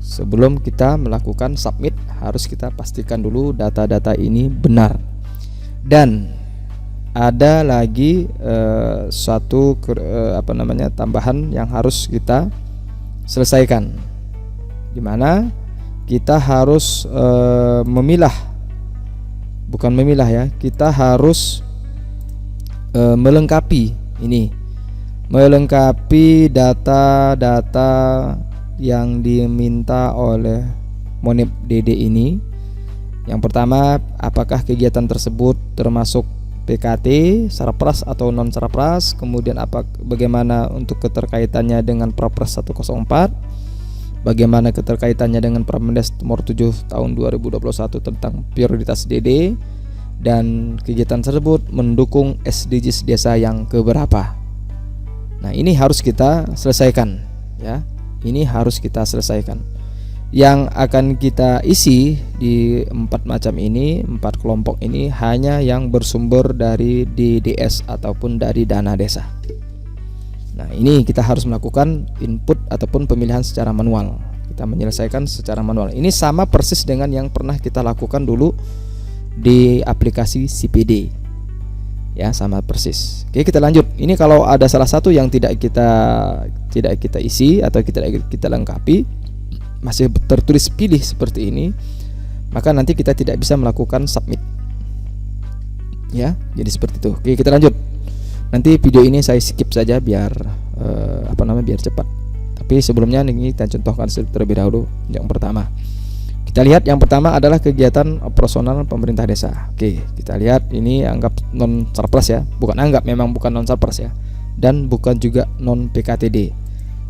Sebelum kita melakukan submit, harus kita pastikan dulu data-data ini benar. Dan ada lagi suatu tambahan yang harus kita selesaikan, dimana kita harus kita harus melengkapi data-data yang diminta oleh Monip DD ini. Yang pertama, apakah kegiatan tersebut termasuk PKT, sarpras atau non sarpras, kemudian bagaimana untuk keterkaitannya dengan Perpres 104, bagaimana keterkaitannya dengan Permendes nomor 7 tahun 2021 tentang prioritas DD, dan kegiatan tersebut mendukung SDGs desa yang keberapa. Nah, ini harus kita selesaikan ya. Ini harus kita selesaikan. Yang akan kita isi di 4 kelompok ini hanya yang bersumber dari DDS ataupun dari dana desa. Nah, ini kita harus melakukan input ataupun pemilihan secara manual. Kita menyelesaikan secara manual. Ini sama persis dengan yang pernah kita lakukan dulu di aplikasi CPD. Ya, sama persis. Oke, kita lanjut. Ini kalau ada salah satu yang tidak kita isi atau kita lengkapi, masih tertulis pilih seperti ini, maka nanti kita tidak bisa melakukan submit. Ya, jadi seperti itu. Oke, kita lanjut. Nanti video ini saya skip saja biar biar cepat. Tapi sebelumnya ini kita contohkan terlebih dahulu. Yang pertama, kita lihat yang pertama adalah kegiatan operasional pemerintah desa. Oke, kita lihat ini anggap non sarpras ya, memang bukan non sarpras ya, dan bukan juga non PKTD.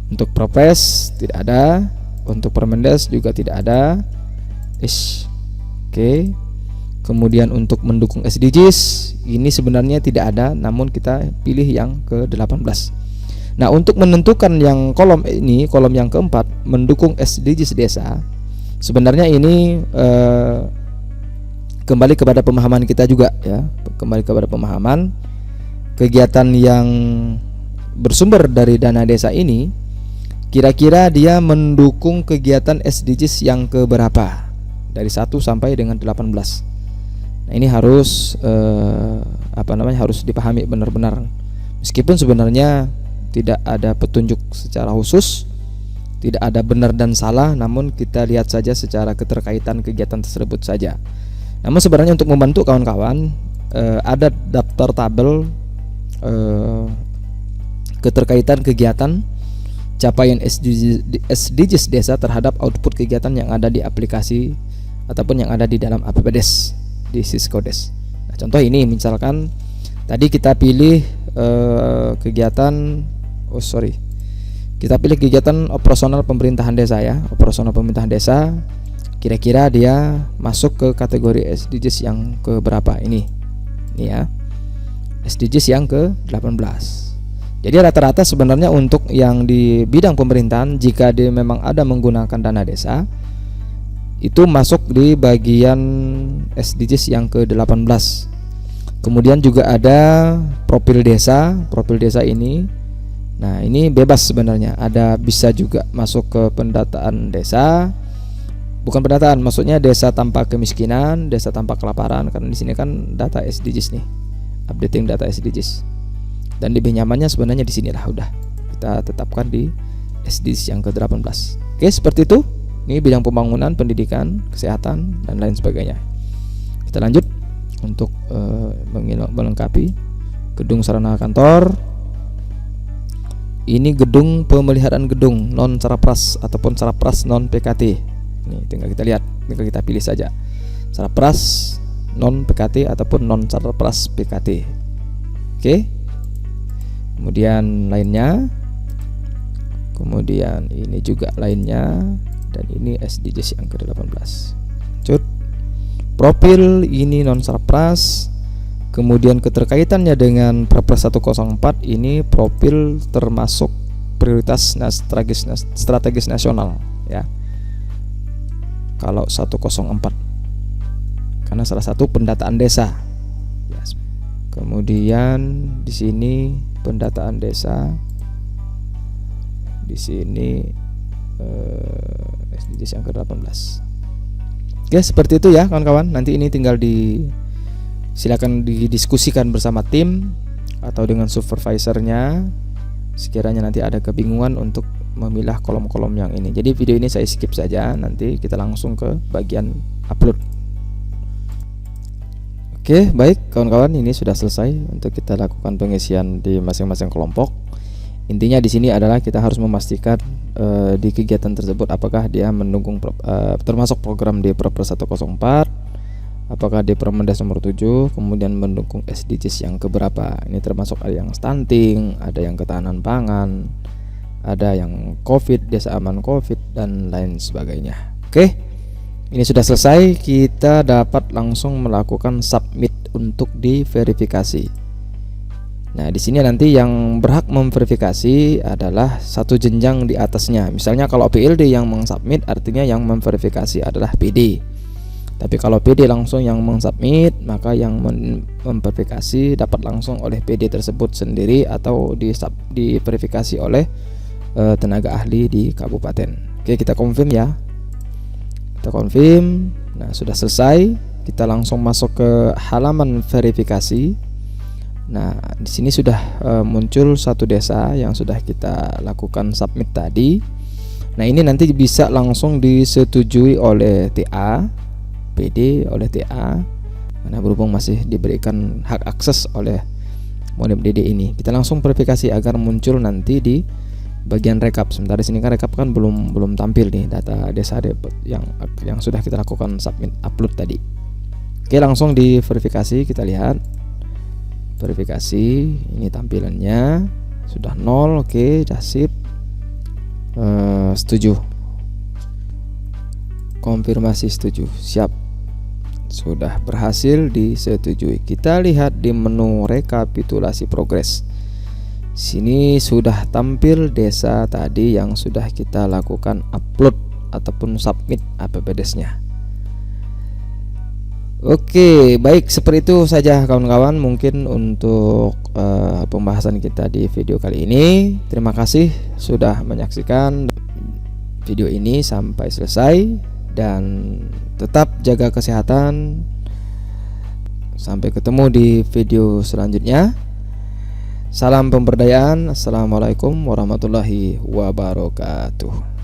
Untuk Perpres tidak ada, untuk Permendes juga tidak ada. Oke. Kemudian untuk mendukung SDGs ini sebenarnya tidak ada, namun kita pilih yang ke-18. Nah, untuk menentukan yang kolom yang keempat, mendukung SDGs desa, sebenarnya ini kembali kepada pemahaman kita juga ya, kembali kepada pemahaman kegiatan yang bersumber dari dana desa ini. Kira-kira dia mendukung kegiatan SDGs yang keberapa dari 1 sampai dengan 18. Nah, ini harus harus dipahami benar-benar. Meskipun sebenarnya tidak ada petunjuk secara khusus, tidak ada benar dan salah, namun kita lihat saja secara keterkaitan kegiatan tersebut saja. Namun sebenarnya untuk membantu kawan-kawan, ada daftar tabel keterkaitan kegiatan capaian SDGs desa terhadap output kegiatan yang ada di aplikasi ataupun yang ada di dalam APPDes di Siskodes. Nah, contoh ini misalkan tadi kita pilih kita pilih kegiatan operasional pemerintahan desa ya, operasional pemerintahan desa. Kira-kira dia masuk ke kategori SDGs yang ke berapa ini ya, SDGs yang ke-18. Jadi rata-rata sebenarnya untuk yang di bidang pemerintahan, jika dia memang ada menggunakan dana desa, itu masuk di bagian SDGs yang ke-18. Kemudian juga ada profil desa ini. Nah, ini bebas sebenarnya. Ada bisa juga masuk ke pendataan desa. Bukan pendataan, maksudnya desa tanpa kemiskinan, desa tanpa kelaparan, karena di sini kan data SDGs nih. Updating data SDGs. Dan lebih nyamannya sebenarnya di sinilah, udah kita tetapkan di SDGs yang ke-18. Oke, seperti itu. Ini bidang pembangunan, pendidikan, kesehatan, dan lain sebagainya. Kita lanjut untuk melengkapi gedung sarana kantor. Ini gedung pemeliharaan gedung non sarapras ataupun sarapras non PKT. Ini tinggal kita lihat, tinggal kita pilih saja sarapras non PKT ataupun non sarapras PKT. Oke. Kemudian lainnya, kemudian ini juga lainnya, dan ini SDGs yang ke-18. Lanjut. Profil ini non sarpras. Kemudian keterkaitannya dengan Perpres 104 ini profil termasuk prioritas strategis nasional ya. Kalau 104 karena salah satu pendataan desa. Kemudian di sini pendataan desa, di sini SDGs yang ke-18. Oke, seperti itu ya kawan-kawan. Nanti ini tinggal silakan didiskusikan bersama tim atau dengan supervisornya sekiranya nanti ada kebingungan untuk memilah kolom-kolom yang ini. Jadi video ini saya skip saja, nanti kita langsung ke bagian upload. Oke, baik kawan-kawan, ini sudah selesai untuk kita lakukan pengisian di masing-masing kelompok. Intinya di sini adalah kita harus memastikan di kegiatan tersebut apakah dia mendukung termasuk program di Perpres 104, apakah di Permendes nomor 7, kemudian mendukung SDGs yang keberapa. Ini termasuk ada yang stunting, ada yang ketahanan pangan, ada yang COVID, desa aman COVID, dan lain sebagainya. Oke, ini sudah selesai. Kita dapat langsung melakukan submit untuk diverifikasi. Nah, di sini nanti yang berhak memverifikasi adalah satu jenjang di atasnya. Misalnya kalau PLD yang mengsubmit, artinya yang memverifikasi adalah PD. Tapi kalau PD langsung yang mengsubmit, maka yang memverifikasi dapat langsung oleh PD tersebut sendiri atau diverifikasi oleh tenaga ahli di kabupaten. Oke, kita confirm ya. Kita confirm. Nah, sudah selesai. Kita langsung masuk ke halaman verifikasi. Nah, di sini sudah muncul satu desa yang sudah kita lakukan submit tadi. Nah, ini nanti bisa langsung disetujui oleh TA, PD, oleh TA. Karena berhubung masih diberikan hak akses oleh Monip DD ini. Kita langsung verifikasi agar muncul nanti di bagian rekap. Sementara di sini kan rekap kan belum tampil nih data desa yang sudah kita lakukan submit upload tadi. Oke, langsung diverifikasi, kita lihat. Verifikasi, ini tampilannya sudah 0. Oke, sudah sip. Setuju, konfirmasi setuju, siap, sudah berhasil disetujui. Kita lihat di menu rekapitulasi progres. Sini sudah tampil desa tadi yang sudah kita lakukan upload ataupun submit APBDes-nya. Oke, baik, seperti itu saja kawan-kawan mungkin untuk pembahasan kita di video kali ini. Terima kasih sudah menyaksikan video ini sampai selesai dan tetap jaga kesehatan. Sampai ketemu di video selanjutnya. Salam pemberdayaan. Assalamualaikum warahmatullahi wabarakatuh.